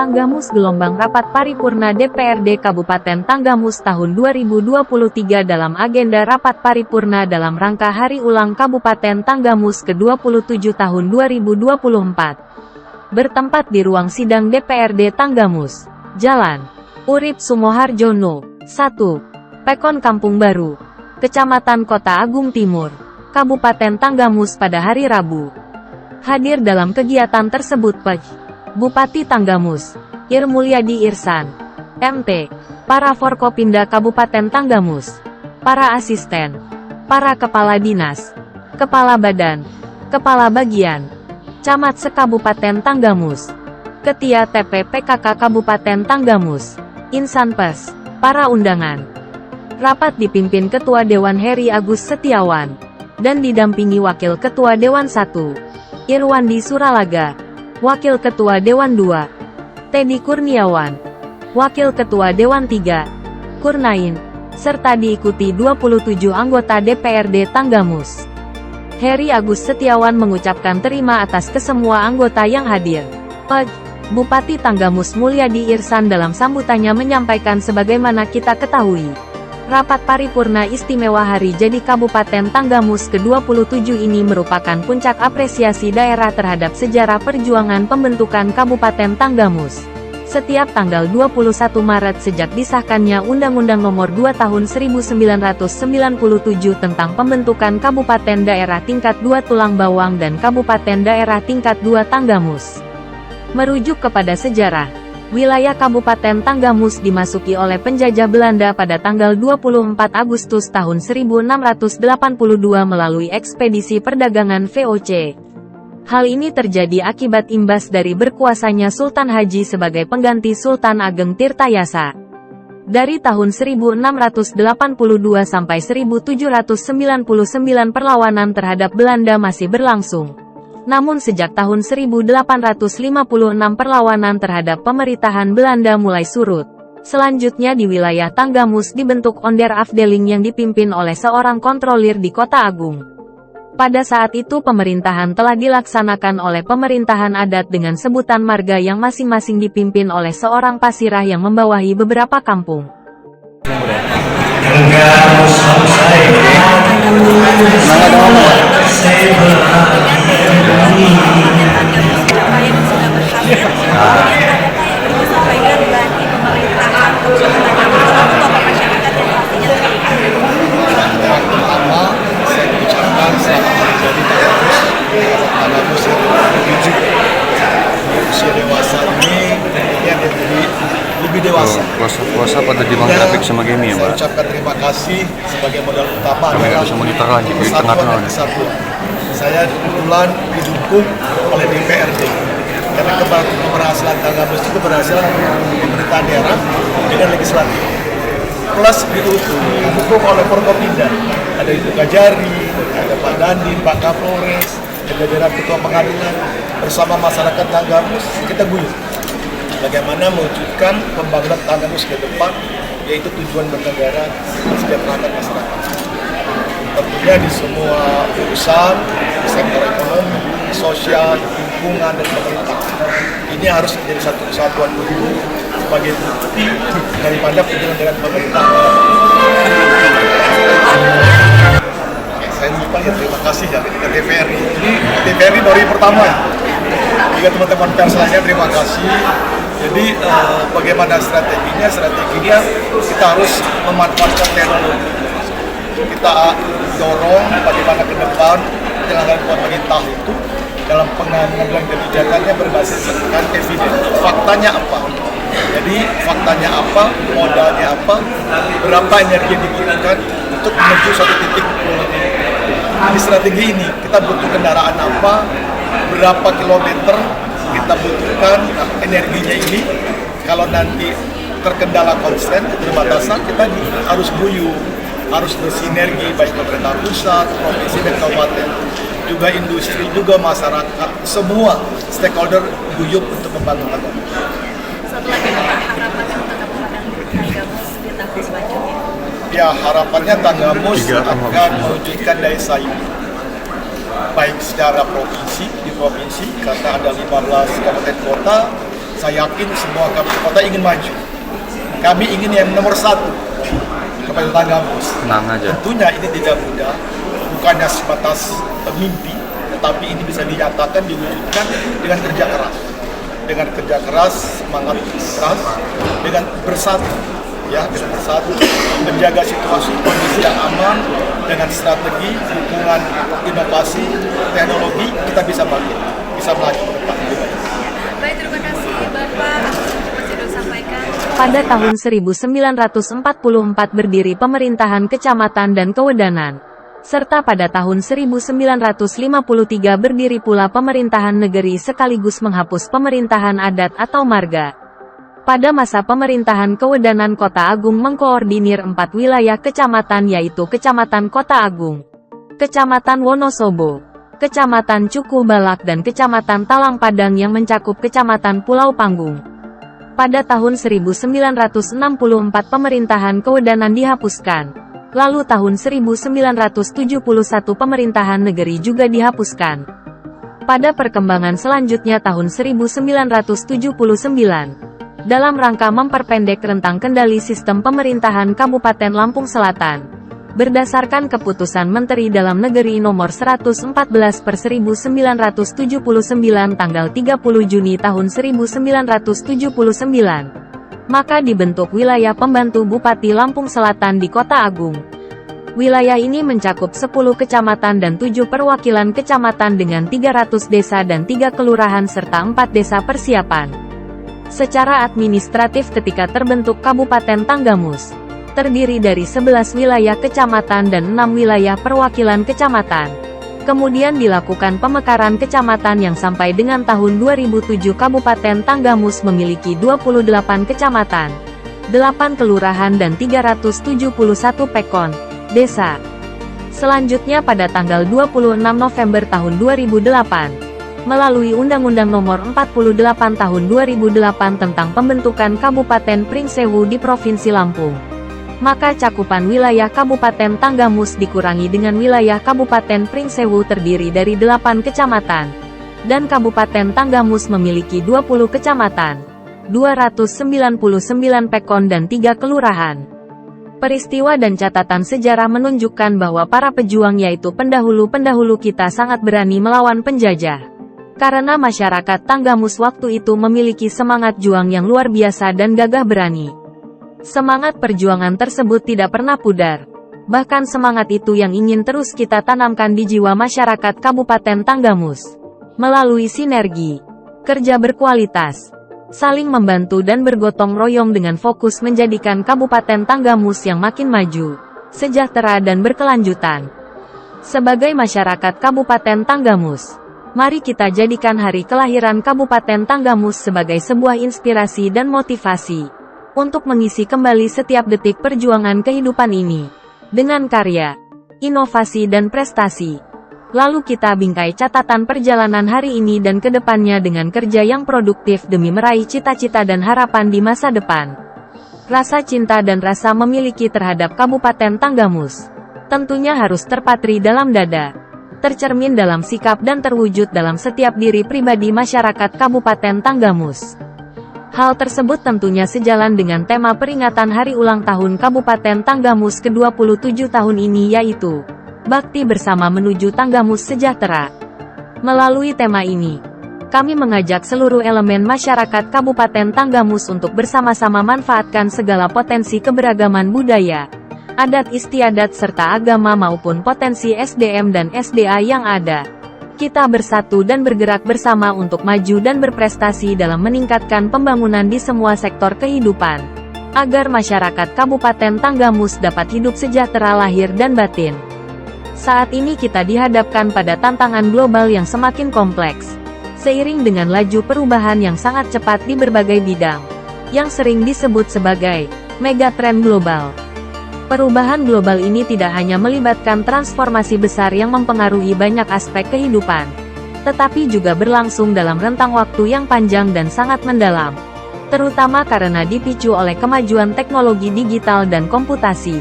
Tanggamus gelombang rapat paripurna DPRD Kabupaten Tanggamus tahun 2023 dalam agenda rapat paripurna dalam rangka Hari Ulang Kabupaten Tanggamus ke-27 tahun 2024. Bertempat di ruang sidang DPRD Tanggamus, Jalan Urip Sumoharjono, 1, Pekon Kampung Baru, Kecamatan Kota Agung Timur, Kabupaten Tanggamus pada hari Rabu. Hadir dalam kegiatan tersebut Bupati Tanggamus, Irmulyadi Irsan, MT, para Forkopimda Kabupaten Tanggamus, para asisten, para kepala dinas, kepala badan, kepala bagian, camat se-Kabupaten Tanggamus, Ketia TP PKK Kabupaten Tanggamus, Insan Pes, para undangan. Rapat dipimpin Ketua Dewan Heri Agus Setiawan, dan didampingi Wakil Ketua Dewan 1, Irwandi Suralaga, Wakil Ketua Dewan 2, Teddy Kurniawan, Wakil Ketua Dewan 3, Kurnain, serta diikuti 27 anggota DPRD Tanggamus. Heri Agus Setiawan mengucapkan terima atas kesemua anggota yang hadir. Bupati Tanggamus Mulyadi Irsan dalam sambutannya menyampaikan sebagaimana kita ketahui, Rapat Paripurna Istimewa Hari Jadi Kabupaten Tanggamus ke-27 ini merupakan puncak apresiasi daerah terhadap sejarah perjuangan pembentukan Kabupaten Tanggamus. Setiap tanggal 21 Maret sejak disahkannya Undang-Undang Nomor 2 Tahun 1997 tentang pembentukan Kabupaten Daerah Tingkat 2 Tulang Bawang dan Kabupaten Daerah Tingkat 2 Tanggamus. Merujuk kepada sejarah, wilayah Kabupaten Tanggamus dimasuki oleh penjajah Belanda pada tanggal 24 Agustus tahun 1682 melalui ekspedisi perdagangan VOC. Hal ini terjadi akibat imbas dari berkuasanya Sultan Haji sebagai pengganti Sultan Ageng Tirtayasa. Dari tahun 1682 sampai 1799 perlawanan terhadap Belanda masih berlangsung. Namun sejak tahun 1856 perlawanan terhadap pemerintahan Belanda mulai surut. Selanjutnya di wilayah Tanggamus dibentuk Onder Afdeling yang dipimpin oleh seorang kontrolir di Kota Agung. Pada saat itu pemerintahan telah dilaksanakan oleh pemerintahan adat dengan sebutan marga yang masing-masing dipimpin oleh seorang pasirah yang membawahi beberapa kampung. Lebih dewasa. Puasa pada demografik sama gini ya, Pak. Saya ucapkan terima kasih sebagai modal utama adalah kesatuan. Saya kebetulan didukung oleh DPRD karena keberhasilan Tanggamus itu keberhasilan pemerintahan daerah dengan legislatif. Plus didukung oleh Forkopimda, ada Ibu Kajari, ada Pak Dandi, Pak Kapolres, jajaran Ketua Pengadilan bersama masyarakat Tanggamus kita guyup bagaimana mewujudkan pembangunan Tanggamus ke depan, yaitu tujuan bernegara mesejahterakan masyarakat. Tentunya di semua urusan, di sektor ekonomi, sosial, lingkungan, dan pemerintah. Ini harus menjadi satu kesatuan utuh sebagai bukti daripada penyelenggaraan pemerintah. Saya lupa ya, terima kasih ya ke TVRI. Ini TVRI dari pertama. Juga teman-teman pers lainnya terima kasih. Jadi bagaimana strateginya? Strateginya kita harus memanfaatkan teknologi. Kita dorong bagaimana ke depan penyelenggaraan pemerintah itu dalam pengambilan kebijakannya berdasarkan evidence. Faktanya apa? Jadi faktanya apa? Modalnya apa? Berapa energi yang dibutuhkan untuk menuju suatu titik? Di strategi ini kita butuh kendaraan apa? Berapa kilometer kita butuhkan energinya ini. Kalau nanti terkendala konsen, keterbatasan, kita harus guyup, harus bersinergi baik pemerintah pusat, provinsi dan kabupaten, juga industri, juga masyarakat, semua stakeholder guyup untuk membantu Tanggamus. Satu lagi Bapak, harapannya untuk Kabupaten Tanggamus di tahun selanjutnya? Ya, harapannya Tanggamus akan mewujudkan daya saing baik secara provinsi, di provinsi karena ada 15 kabupaten kota, saya yakin semua kota ingin maju. Kami ingin yang nomor 1 Kabupaten Tanggamus. Tenang aja. Tentunya ini tidak mudah, bukannya sebatas mimpi, tetapi ini bisa dinyatakan, diwujudkan dengan kerja keras. Dengan kerja keras, semangat keras, dengan bersatu, ya, dengan bersatu, menjaga situasi kondisi yang aman, dengan strategi, dukungan inovasi, teknologi, kita bisa bangkit, bisa melaju ke depan. Baik, terima kasih Bapak atas informasi yang disampaikan. Pada tahun 1944 berdiri pemerintahan kecamatan dan kewedanan, serta pada tahun 1953 berdiri pula pemerintahan negeri sekaligus menghapus pemerintahan adat atau marga. Pada masa pemerintahan kewedanan Kota Agung mengkoordinir 4 wilayah kecamatan yaitu Kecamatan Kota Agung, Kecamatan Wonosobo, Kecamatan Cukuh Balak dan Kecamatan Talang Padang yang mencakup Kecamatan Pulau Panggung. Pada tahun 1964 pemerintahan kewedanan dihapuskan. Lalu tahun 1971 pemerintahan negeri juga dihapuskan. Pada perkembangan selanjutnya tahun 1979, dalam rangka memperpendek rentang kendali sistem pemerintahan Kabupaten Lampung Selatan, berdasarkan keputusan Menteri Dalam Negeri Nomor 114/1979 tanggal 30 Juni tahun 1979, maka dibentuk wilayah pembantu Bupati Lampung Selatan di Kota Agung. Wilayah ini mencakup 10 kecamatan dan 7 perwakilan kecamatan dengan 300 desa dan 3 kelurahan serta 4 desa persiapan. Secara administratif ketika terbentuk Kabupaten Tanggamus, terdiri dari 11 wilayah kecamatan dan 6 wilayah perwakilan kecamatan. Kemudian dilakukan pemekaran kecamatan yang sampai dengan tahun 2007 Kabupaten Tanggamus memiliki 28 kecamatan, 8 kelurahan dan 371 pekon, desa. Selanjutnya pada tanggal 26 November tahun 2008, melalui Undang-Undang Nomor 48 Tahun 2008 tentang pembentukan Kabupaten Pringsewu di Provinsi Lampung, maka cakupan wilayah Kabupaten Tanggamus dikurangi dengan wilayah Kabupaten Pringsewu terdiri dari 8 kecamatan, dan Kabupaten Tanggamus memiliki 20 kecamatan, 299 pekon dan 3 kelurahan. Peristiwa dan catatan sejarah menunjukkan bahwa para pejuang yaitu pendahulu-pendahulu kita sangat berani melawan penjajah. Karena masyarakat Tanggamus waktu itu memiliki semangat juang yang luar biasa dan gagah berani. Semangat perjuangan tersebut tidak pernah pudar. Bahkan semangat itu yang ingin terus kita tanamkan di jiwa masyarakat Kabupaten Tanggamus. Melalui sinergi, kerja berkualitas, saling membantu dan bergotong royong dengan fokus menjadikan Kabupaten Tanggamus yang makin maju, sejahtera dan berkelanjutan. Sebagai masyarakat Kabupaten Tanggamus, mari kita jadikan hari kelahiran Kabupaten Tanggamus sebagai sebuah inspirasi dan motivasi untuk mengisi kembali setiap detik perjuangan kehidupan ini, dengan karya, inovasi dan prestasi. Lalu kita bingkai catatan perjalanan hari ini dan kedepannya dengan kerja yang produktif demi meraih cita-cita dan harapan di masa depan. Rasa cinta dan rasa memiliki terhadap Kabupaten Tanggamus tentunya harus terpatri dalam dada, tercermin dalam sikap dan terwujud dalam setiap diri pribadi masyarakat Kabupaten Tanggamus. Hal tersebut tentunya sejalan dengan tema peringatan Hari Ulang Tahun Kabupaten Tanggamus ke-27 tahun ini yaitu Bakti Bersama Menuju Tanggamus Sejahtera. Melalui tema ini, kami mengajak seluruh elemen masyarakat Kabupaten Tanggamus untuk bersama-sama manfaatkan segala potensi keberagaman budaya, adat istiadat serta agama maupun potensi SDM dan SDA yang ada. Kita bersatu dan bergerak bersama untuk maju dan berprestasi dalam meningkatkan pembangunan di semua sektor kehidupan, agar masyarakat Kabupaten Tanggamus dapat hidup sejahtera lahir dan batin. Saat ini kita dihadapkan pada tantangan global yang semakin kompleks, seiring dengan laju perubahan yang sangat cepat di berbagai bidang, yang sering disebut sebagai megatrend global. Perubahan global ini tidak hanya melibatkan transformasi besar yang mempengaruhi banyak aspek kehidupan, tetapi juga berlangsung dalam rentang waktu yang panjang dan sangat mendalam, terutama karena dipicu oleh kemajuan teknologi digital dan komputasi.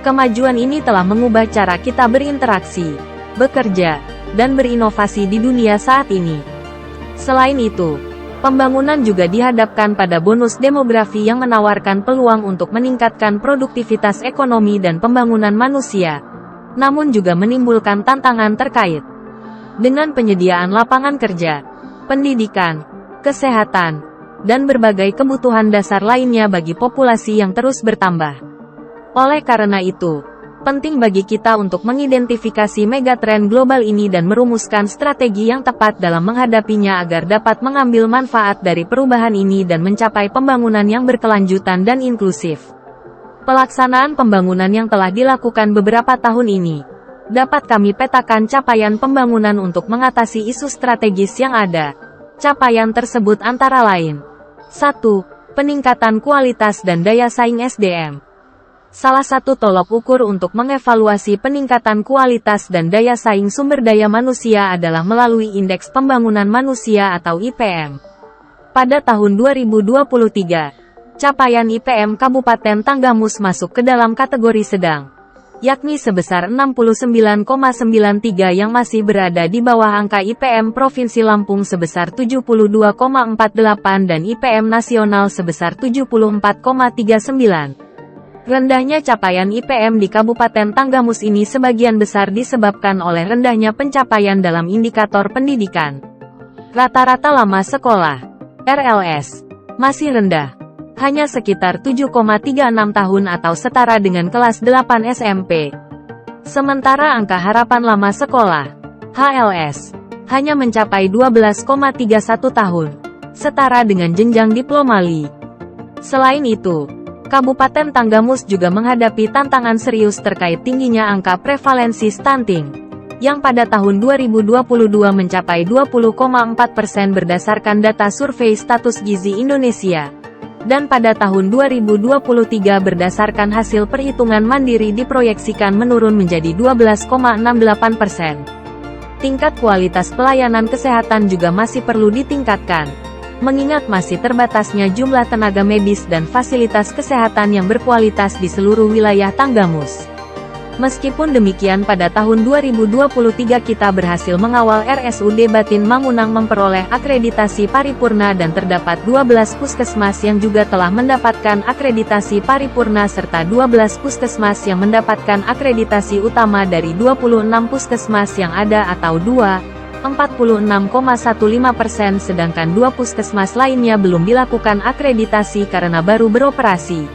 Kemajuan ini telah mengubah cara kita berinteraksi, bekerja, dan berinovasi di dunia saat ini. Selain itu, Pembangunan juga dihadapkan pada bonus demografi yang menawarkan peluang untuk meningkatkan produktivitas ekonomi dan pembangunan manusia, namun juga menimbulkan tantangan terkait dengan penyediaan lapangan kerja, pendidikan, kesehatan, dan berbagai kebutuhan dasar lainnya bagi populasi yang terus bertambah. Oleh karena itu, penting bagi kita untuk mengidentifikasi megatrend global ini dan merumuskan strategi yang tepat dalam menghadapinya agar dapat mengambil manfaat dari perubahan ini dan mencapai pembangunan yang berkelanjutan dan inklusif. Pelaksanaan pembangunan yang telah dilakukan beberapa tahun ini dapat kami petakan capaian pembangunan untuk mengatasi isu strategis yang ada. Capaian tersebut antara lain: 1. Peningkatan kualitas dan daya saing SDM. Salah satu tolok ukur untuk mengevaluasi peningkatan kualitas dan daya saing sumber daya manusia adalah melalui Indeks Pembangunan Manusia atau IPM. Pada tahun 2023, capaian IPM Kabupaten Tanggamus masuk ke dalam kategori sedang, yakni sebesar 69,93 yang masih berada di bawah angka IPM Provinsi Lampung sebesar 72,48 dan IPM nasional sebesar 74,39. Rendahnya capaian IPM di Kabupaten Tanggamus ini sebagian besar disebabkan oleh rendahnya pencapaian dalam indikator pendidikan. Rata-rata lama sekolah, RLS, masih rendah. Hanya sekitar 7,36 tahun atau setara dengan kelas 8 SMP. Sementara angka harapan lama sekolah, HLS, hanya mencapai 12,31 tahun, setara dengan jenjang diploma LI. Selain itu, Kabupaten Tanggamus juga menghadapi tantangan serius terkait tingginya angka prevalensi stunting, yang pada tahun 2022 mencapai 20,4% berdasarkan data survei status gizi Indonesia. Dan pada tahun 2023 berdasarkan hasil perhitungan mandiri diproyeksikan menurun menjadi 12,68%. Tingkat kualitas pelayanan kesehatan juga masih perlu ditingkatkan, mengingat masih terbatasnya jumlah tenaga medis dan fasilitas kesehatan yang berkualitas di seluruh wilayah Tanggamus. Meskipun demikian pada tahun 2023 kita berhasil mengawal RSUD Batin Mangunang memperoleh akreditasi paripurna dan terdapat 12 puskesmas yang juga telah mendapatkan akreditasi paripurna serta 12 puskesmas yang mendapatkan akreditasi utama dari 26 puskesmas yang ada atau 46,15%, sedangkan 2 puskesmas lainnya belum dilakukan akreditasi karena baru beroperasi.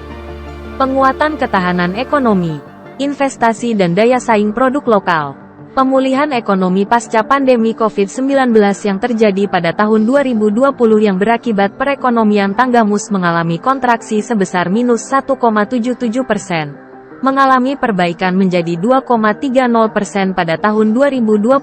Penguatan ketahanan ekonomi, investasi dan daya saing produk lokal. Pemulihan ekonomi pasca pandemi COVID-19 yang terjadi pada tahun 2020 yang berakibat perekonomian Tanggamus mengalami kontraksi sebesar minus 1,77%, mengalami perbaikan menjadi 2,30% pada tahun 2021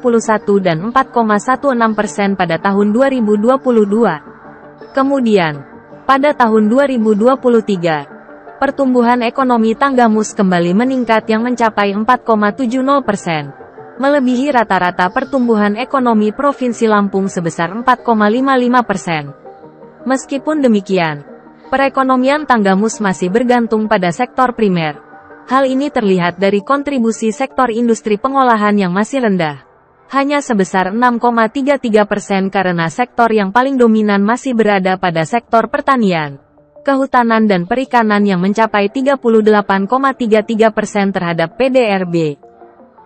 dan 4,16% pada tahun 2022. Kemudian, pada tahun 2023, pertumbuhan ekonomi Tanggamus kembali meningkat yang mencapai 4,70%, melebihi rata-rata pertumbuhan ekonomi Provinsi Lampung sebesar 4,55%. Meskipun demikian, perekonomian Tanggamus masih bergantung pada sektor primer. Hal ini terlihat dari kontribusi sektor industri pengolahan yang masih rendah, hanya sebesar 6,33% karena sektor yang paling dominan masih berada pada sektor pertanian, kehutanan dan perikanan yang mencapai 38,33% terhadap PDRB.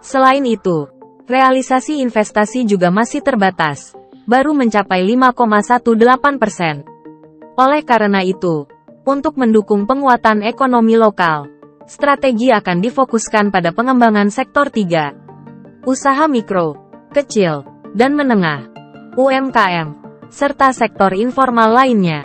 Selain itu, realisasi investasi juga masih terbatas, baru mencapai 5,18%. Oleh karena itu, untuk mendukung penguatan ekonomi lokal, strategi akan difokuskan pada pengembangan sektor 3, usaha mikro, kecil, dan menengah, UMKM, serta sektor informal lainnya.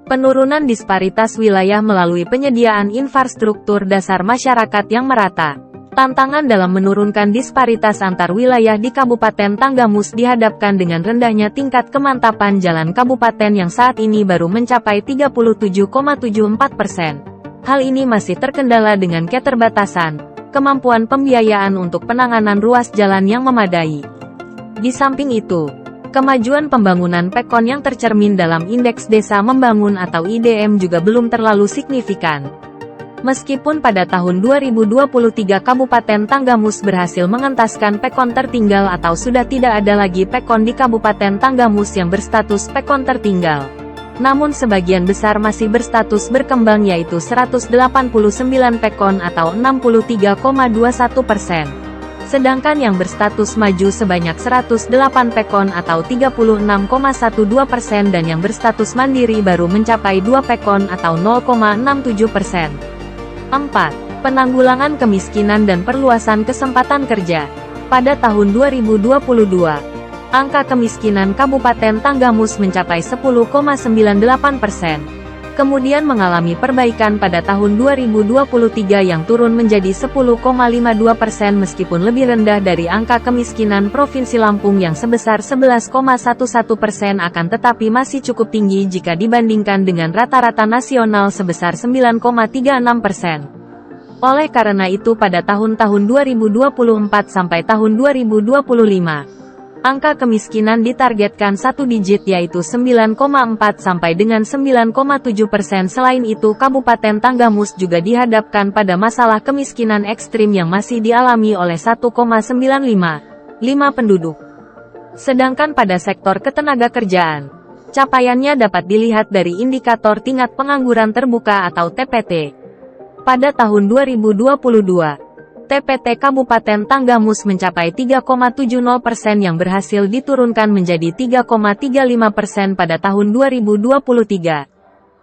Penurunan disparitas wilayah melalui penyediaan infrastruktur dasar masyarakat yang merata. Tantangan dalam menurunkan disparitas antar wilayah di Kabupaten Tanggamus dihadapkan dengan rendahnya tingkat kemantapan jalan kabupaten yang saat ini baru mencapai 37,74%. Hal ini masih terkendala dengan keterbatasan kemampuan pembiayaan untuk penanganan ruas jalan yang memadai. Di samping itu, kemajuan pembangunan Pekon yang tercermin dalam Indeks Desa Membangun atau IDM juga belum terlalu signifikan. Meskipun pada tahun 2023 Kabupaten Tanggamus berhasil mengentaskan pekon tertinggal atau sudah tidak ada lagi pekon di Kabupaten Tanggamus yang berstatus pekon tertinggal. Namun sebagian besar masih berstatus berkembang yaitu 189 pekon atau 63,21%. Sedangkan yang berstatus maju sebanyak 108 pekon atau 36,12% dan yang berstatus mandiri baru mencapai 2 pekon atau 0,67%. 4. Penanggulangan kemiskinan dan perluasan kesempatan kerja. Pada tahun 2022, angka kemiskinan Kabupaten Tanggamus mencapai 10,98%. Kemudian mengalami perbaikan pada tahun 2023 yang turun menjadi 10,52% meskipun lebih rendah dari angka kemiskinan Provinsi Lampung yang sebesar 11,11% akan tetapi masih cukup tinggi jika dibandingkan dengan rata-rata nasional sebesar 9,36%. Oleh karena itu pada tahun-tahun 2024 sampai tahun 2025, angka kemiskinan ditargetkan satu digit yaitu 9,4 sampai dengan 9,7%. Selain itu Kabupaten Tanggamus juga dihadapkan pada masalah kemiskinan ekstrim yang masih dialami oleh 1,955 penduduk. Sedangkan pada sektor ketenagakerjaan, capaiannya dapat dilihat dari indikator tingkat pengangguran terbuka atau TPT. Pada tahun 2022, TPT Kabupaten Tanggamus mencapai 3,70% yang berhasil diturunkan menjadi 3,35% pada tahun 2023.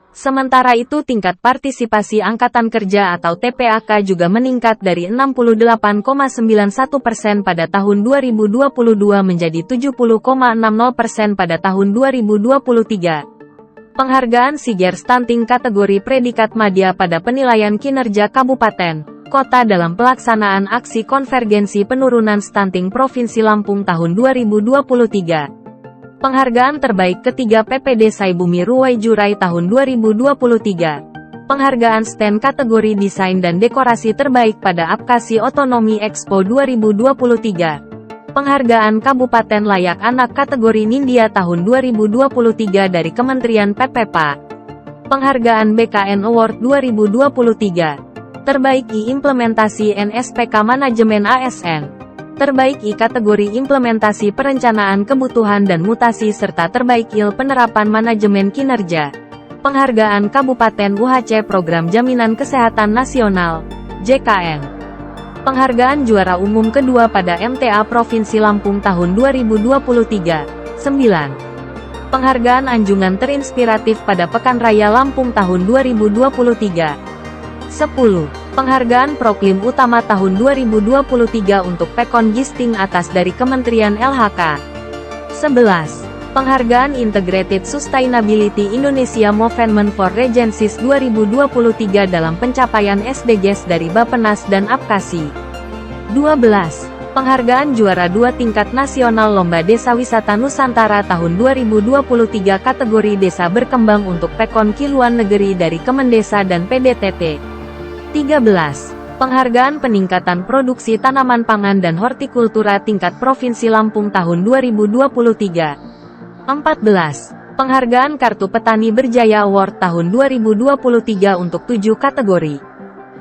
Sementara itu tingkat partisipasi Angkatan Kerja atau TPAK juga meningkat dari 68,91% pada tahun 2022 menjadi 70,60% pada tahun 2023. Penghargaan Siger Stunting kategori predikat madya pada penilaian kinerja Kabupaten Kota dalam pelaksanaan aksi konvergensi penurunan stunting Provinsi Lampung tahun 2023. Penghargaan terbaik ketiga PPD Saibumi Ruwai Jurai tahun 2023. Penghargaan STEN kategori desain dan dekorasi terbaik pada Apkasi Otonomi Expo 2023. Penghargaan Kabupaten Layak Anak kategori Nindya tahun 2023 dari Kementerian PPPA. Penghargaan BKN Award 2023. Terbaik I Implementasi NSPK Manajemen ASN. Terbaik I kategori Implementasi Perencanaan Kebutuhan dan Mutasi serta Terbaik IL Penerapan Manajemen Kinerja. Penghargaan Kabupaten UHC Program Jaminan Kesehatan Nasional, JKN. Penghargaan Juara Umum kedua pada MTA Provinsi Lampung tahun 2023, 9. Penghargaan Anjungan Terinspiratif pada Pekan Raya Lampung tahun 2023. 10. Penghargaan Proklim Utama tahun 2023 untuk Pekon Gisting atas dari Kementerian LHK. 11. Penghargaan Integrated Sustainability Indonesia Movement for Regencies 2023 dalam pencapaian SDGs dari Bappenas dan Apkasi. 12. Penghargaan Juara 2 Tingkat Nasional Lomba Desa Wisata Nusantara tahun 2023 kategori Desa Berkembang untuk Pekon Kiluan Negeri dari Kemendesa dan PDTT. 13. Penghargaan Peningkatan Produksi Tanaman Pangan dan Hortikultura tingkat Provinsi Lampung tahun 2023. 14. Penghargaan Kartu Petani Berjaya Award tahun 2023 untuk 7 kategori.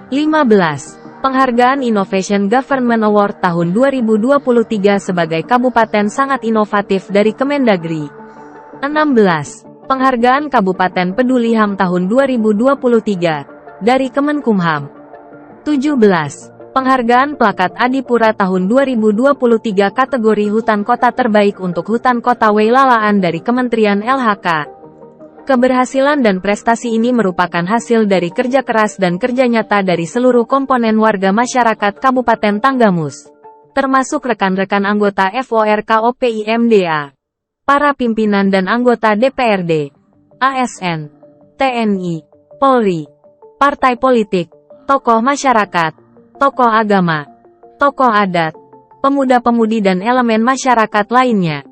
15. Penghargaan Innovation Government Award tahun 2023 sebagai Kabupaten Sangat Inovatif dari Kemendagri. 16. Penghargaan Kabupaten Peduli HAM tahun 2023 dari Kemenkumham. 17. Penghargaan Plakat Adipura tahun 2023 kategori Hutan Kota Terbaik untuk Hutan Kota Weilalaan dari Kementerian LHK. Keberhasilan dan prestasi ini merupakan hasil dari kerja keras dan kerja nyata dari seluruh komponen warga masyarakat Kabupaten Tanggamus, termasuk rekan-rekan anggota FORKOPIMDA, para pimpinan dan anggota DPRD, ASN, TNI, Polri, partai politik, tokoh masyarakat, tokoh agama, tokoh adat, pemuda-pemudi dan elemen masyarakat lainnya.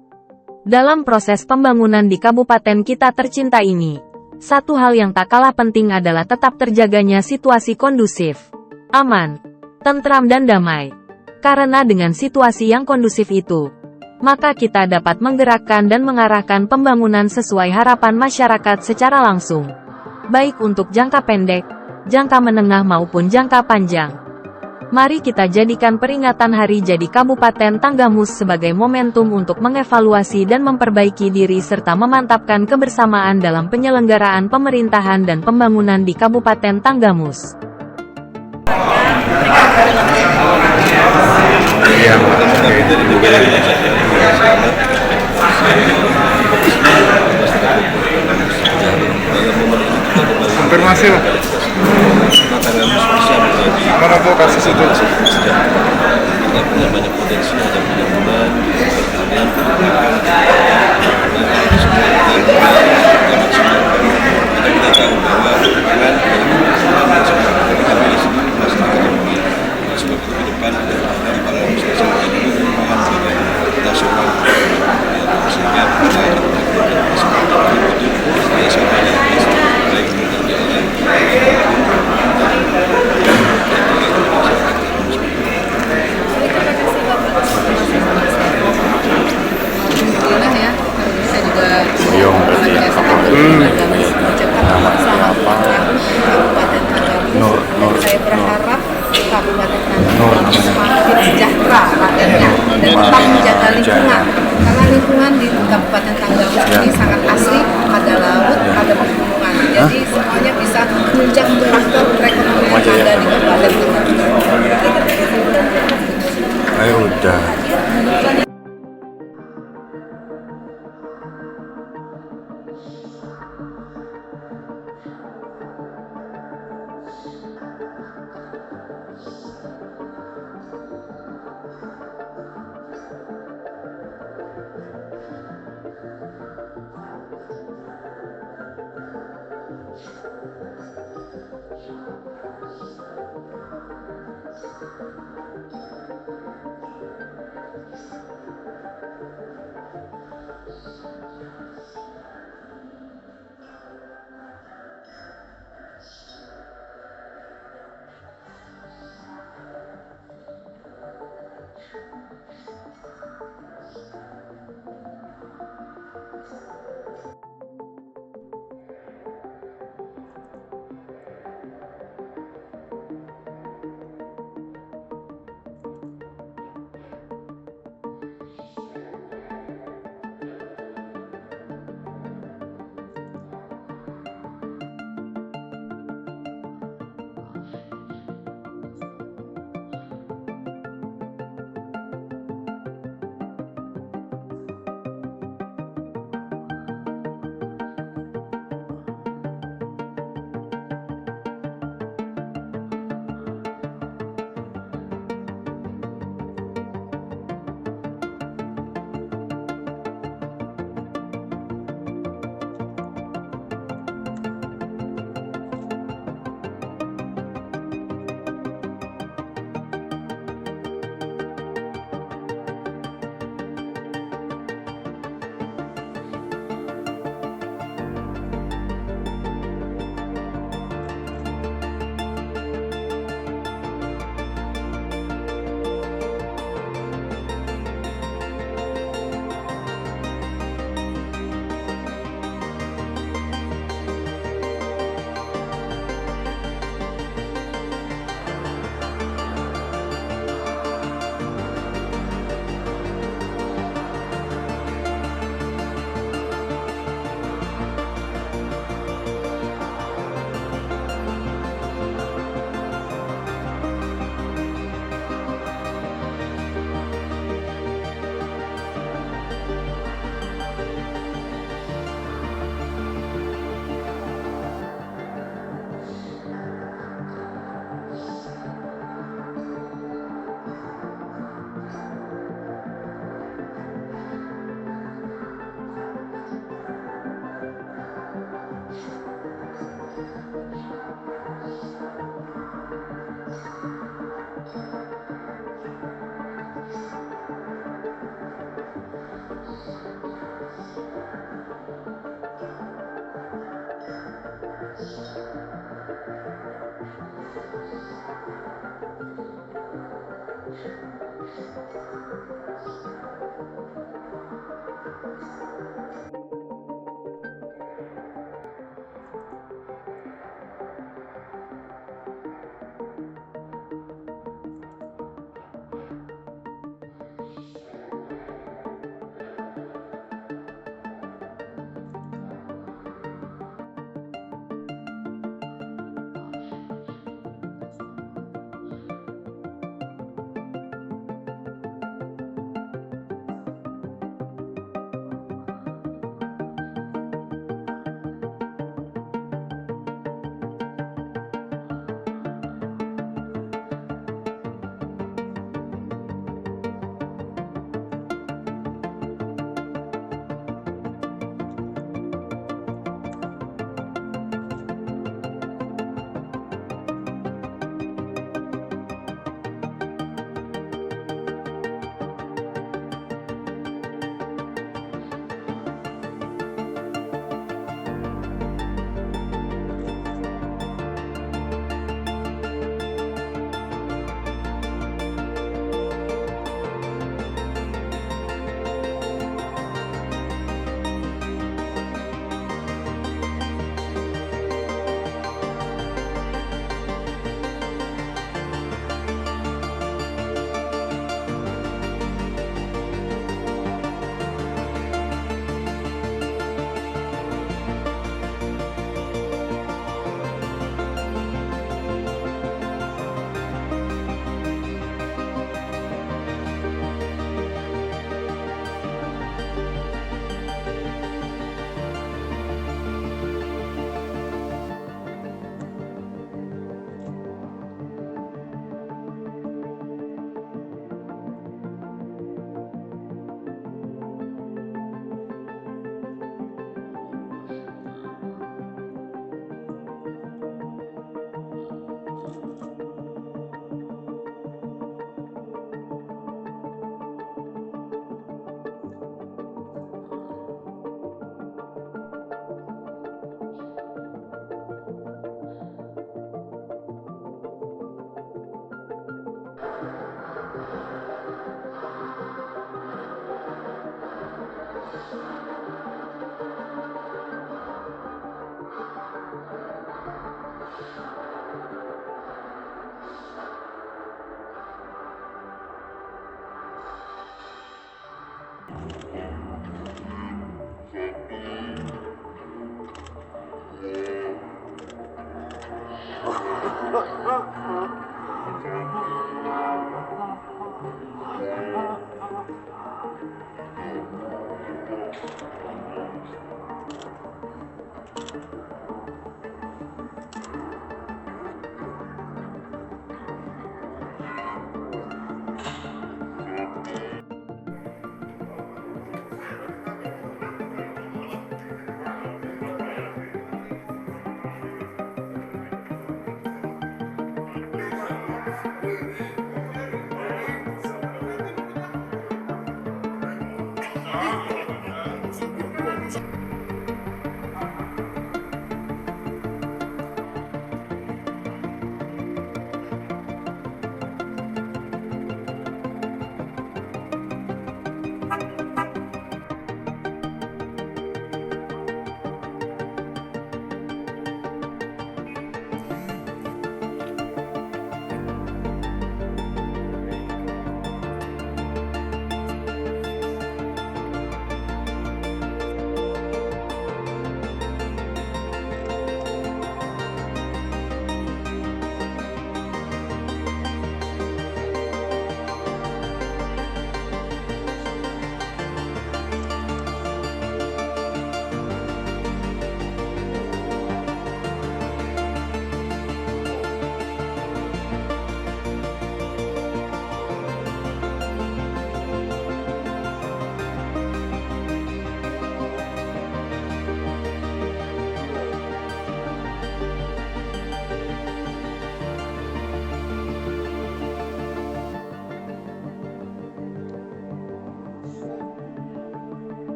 Dalam proses pembangunan di kabupaten kita tercinta ini, satu hal yang tak kalah penting adalah tetap terjaganya situasi kondusif, aman, tentram dan damai. Karena dengan situasi yang kondusif itu, maka kita dapat menggerakkan dan mengarahkan pembangunan sesuai harapan masyarakat secara langsung, baik untuk jangka pendek, jangka menengah maupun jangka panjang. Mari kita jadikan peringatan Hari Jadi Kabupaten Tanggamus sebagai momentum untuk mengevaluasi dan memperbaiki diri serta memantapkan kebersamaan dalam penyelenggaraan pemerintahan dan pembangunan di Kabupaten Tanggamus. Iya, Konfirmasi Pak. Mana Bu kasus itu? Kita punya banyak potensi, ada mudah-mudahan kalian kita tahu bahwa hubungan kami di sini masih ekonomi. Sebab itu ke depan dari para administrasi menjadi pengembangan nasional sehingga kita saya sampaikan baik Alhamdulillah ya, saya juga Beliau berarti ya, Kabupaten Tanggamus. Saya berharap Kabupaten Tanggamus semakin sejahtera rakyatnya dan tetap menjaga lingkungan. Karena lingkungan di Kabupaten Tanggamus ini sangat asri, ada laut, ada pegunungan. Jadi semuanya bisa menunjang faktor perekonomian yang ada di Kabupaten Tanggamus. ayo udah.